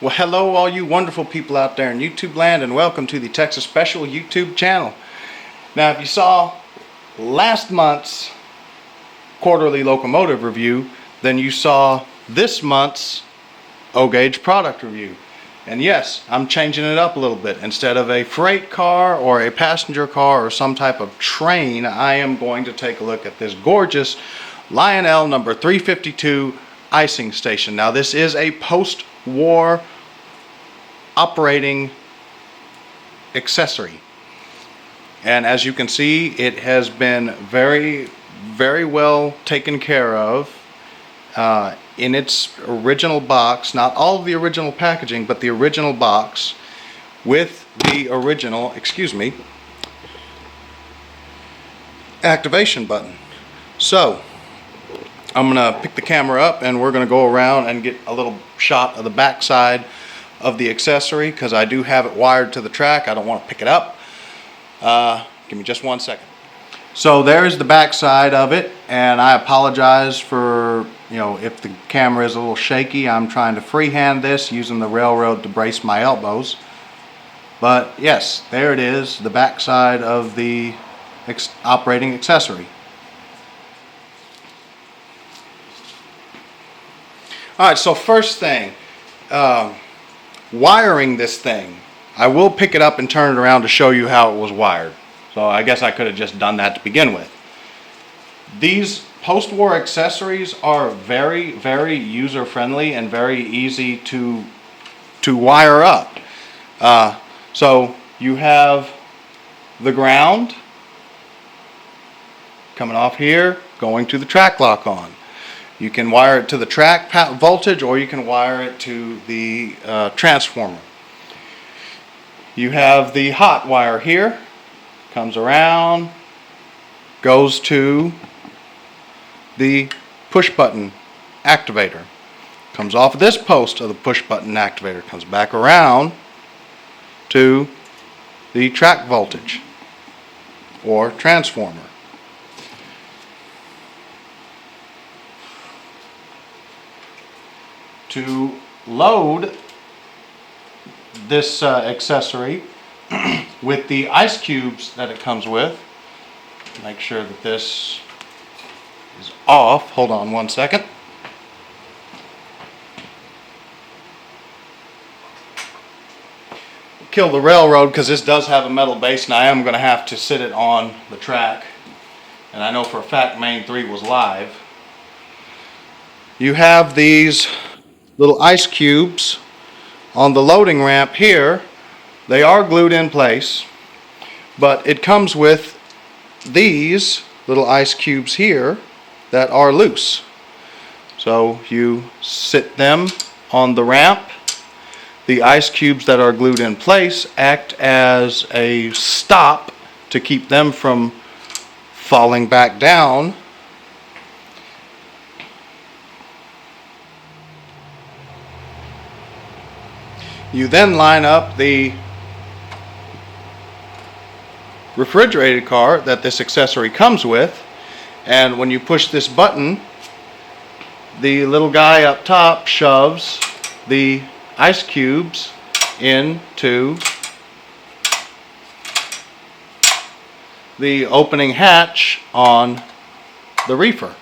Well, hello all you wonderful people out there in YouTube land, and welcome to the Texas Special YouTube channel. Now, if you saw last month's quarterly locomotive review, then you saw this month's O-Gauge product review. And yes, I'm changing it up a little bit. Instead of a freight car or a passenger car or some type of train, I am going to take a look at this gorgeous Lionel number 352 icing station. Now, this is a post-war operating accessory, and as you can see, it has been very well taken care of in its original box. Not all of the original packaging, but the original box with the original, activation button. So I'm gonna pick the camera up and we're gonna go around and get a little shot of the back side of the accessory, because I do have it wired to the track. I don't want to pick it up. Give me just 1 second. So there's the back side of it, and I apologize for, if the camera is a little shaky. I'm trying to freehand this using the railroad to brace my elbows. But yes, there it is, the back side of the operating accessory. Alright, so first thing, wiring this thing. I will pick it up and turn it around to show you how it was wired. So I guess I could have just done that to begin with. These post-war accessories are very user-friendly and very easy to wire up. So you have the ground coming off here, going to the track lock on. You can wire it to the track voltage, or you can wire it to the transformer. You have the hot wire here, comes around, goes to the push button activator. Comes off this post of the push button activator, comes back around to the track voltage or transformer. To load this accessory with the ice cubes that it comes with, make sure that this is off. Hold on 1 second. Kill the railroad, because this does have a metal base, and I am going to have to sit it on the track. And I know for a fact Main 3 was live. You have these little ice cubes on the loading ramp here. They are glued in place, but it comes with these little ice cubes here that are loose. So you sit them on the ramp. The ice cubes that are glued in place act as a stop to keep them from falling back down. You then line up the refrigerated car that this accessory comes with, and when you push this button, the little guy up top shoves the ice cubes into the opening hatch on the reefer.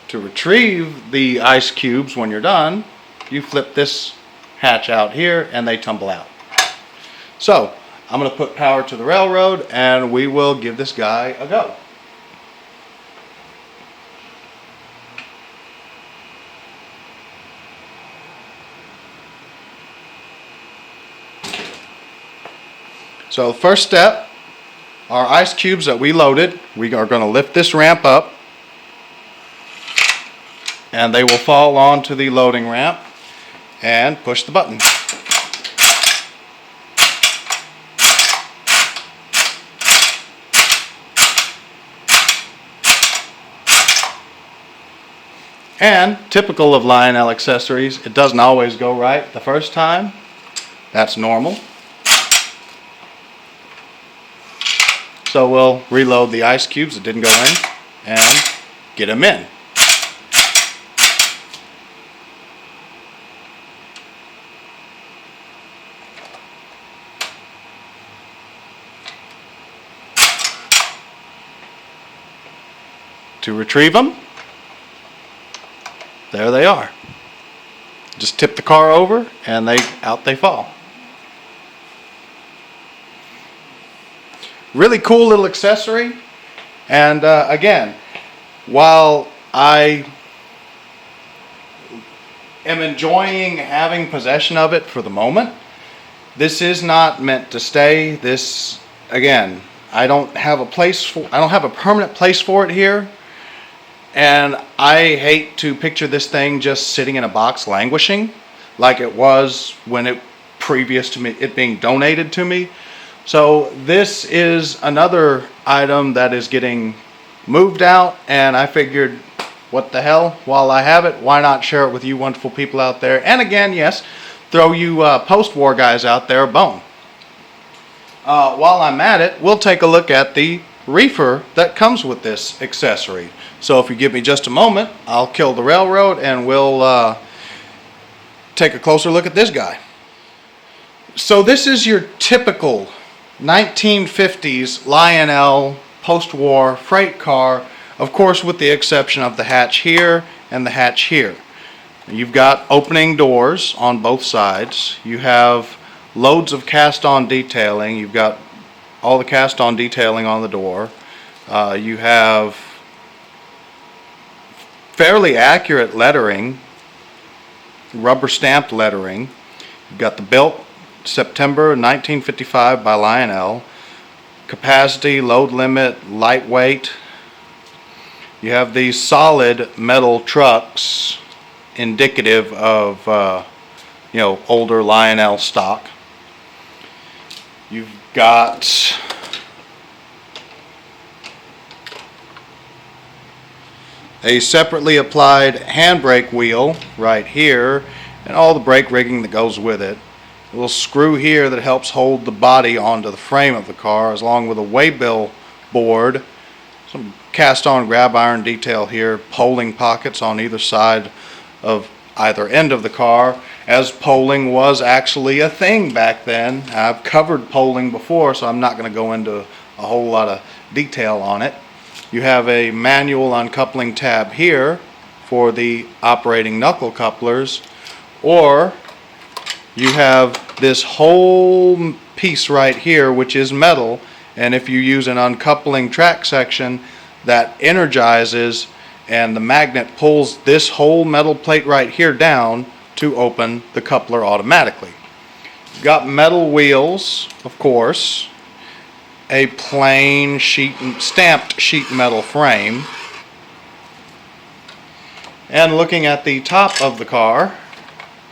To retrieve the ice cubes when you're done, you flip this hatch out here and they tumble out. So I'm going to put power to the railroad and we will give this guy a go. So first step, our ice cubes that we loaded, we are going to lift this ramp up, and they will fall onto the loading ramp, and push the button. And typical of Lionel accessories, it doesn't always go right the first time. That's normal. So we'll reload the ice cubes that didn't go in and get them in. To retrieve them, there they are. Just tip the car over and out they fall. Really cool little accessory. And again, while I am enjoying having possession of it for the moment, this is not meant to stay. This, again, I don't have a permanent place for it here. And I hate to picture this thing just sitting in a box languishing like it was when it previous to me it being donated to me. So this is another item that is getting moved out, and I figured, what the hell, while I have it, why not share it with you wonderful people out there? And again, yes, throw you post-war guys out there a bone. While I'm at it, we'll take a look at the reefer that comes with this accessory. So if you give me just a moment, I'll kill the railroad and we'll take a closer look at this guy. So this is your typical 1950s Lionel post-war freight car, of course with the exception of the hatch here and the hatch here. You've got opening doors on both sides. You have loads of cast-on detailing. You've got all the cast-on detailing on the door. You have fairly accurate lettering, rubber stamped lettering. You've got the built September 1955 by Lionel. Capacity, load limit, lightweight. You have these solid metal trucks indicative of older Lionel stock. You've got a separately applied handbrake wheel right here and all the brake rigging that goes with it. A little screw here that helps hold the body onto the frame of the car, along with a waybill board, some cast on grab iron detail here, poling pockets on either side of either end of the car, as poling was actually a thing back then. I've covered poling before, so I'm not going to go into a whole lot of detail on it. You have a manual uncoupling tab here for the operating knuckle couplers, or you have this whole piece right here which is metal, and if you use an uncoupling track section, that energizes and the magnet pulls this whole metal plate right here down to open the coupler automatically. You've got metal wheels, of course, a plain stamped sheet metal frame, and looking at the top of the car,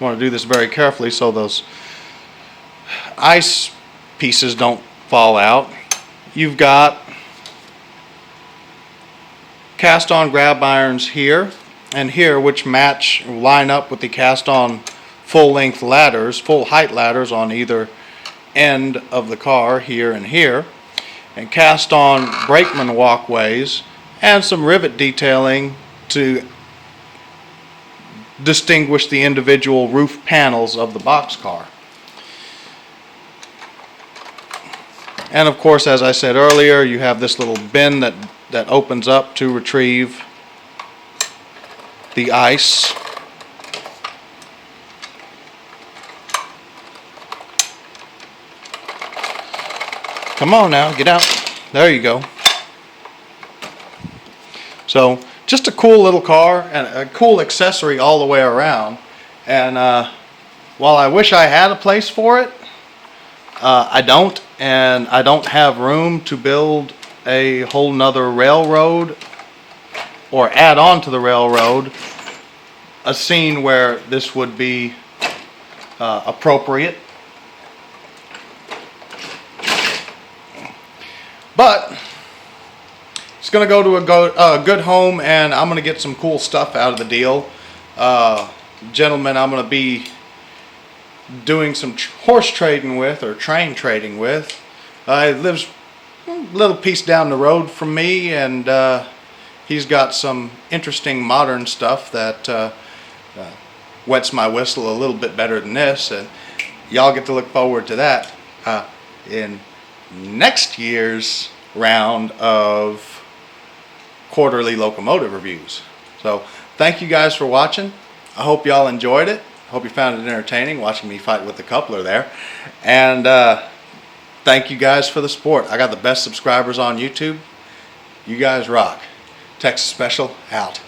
I want to do this very carefully so those ice pieces don't fall out. You've got cast on grab irons here and here, which line up with the cast on full length ladders, full height ladders on either end of the car, here and here, and cast on brakeman walkways and some rivet detailing to distinguish the individual roof panels of the boxcar. And of course, as I said earlier, you have this little bin that opens up to retrieve the ice. Come on now, get out. There you go. So just a cool little car and a cool accessory all the way around. And while I wish I had a place for it, I don't, and I don't have room to build a whole nother railroad or add on to the railroad a scene where this would be appropriate. But it's going to go to a good home, and I'm going to get some cool stuff out of the deal. Gentlemen I'm going to be doing some horse trading with, or train trading with, lives a little piece down the road from me, and he's got some interesting modern stuff that wets my whistle a little bit better than this, and y'all get to look forward to that in next year's round of quarterly locomotive reviews. So thank you guys for watching. I hope y'all enjoyed it. I hope you found it entertaining watching me fight with the coupler there. And thank you guys for the support. I got the best subscribers on YouTube. You guys rock. Texas Special out.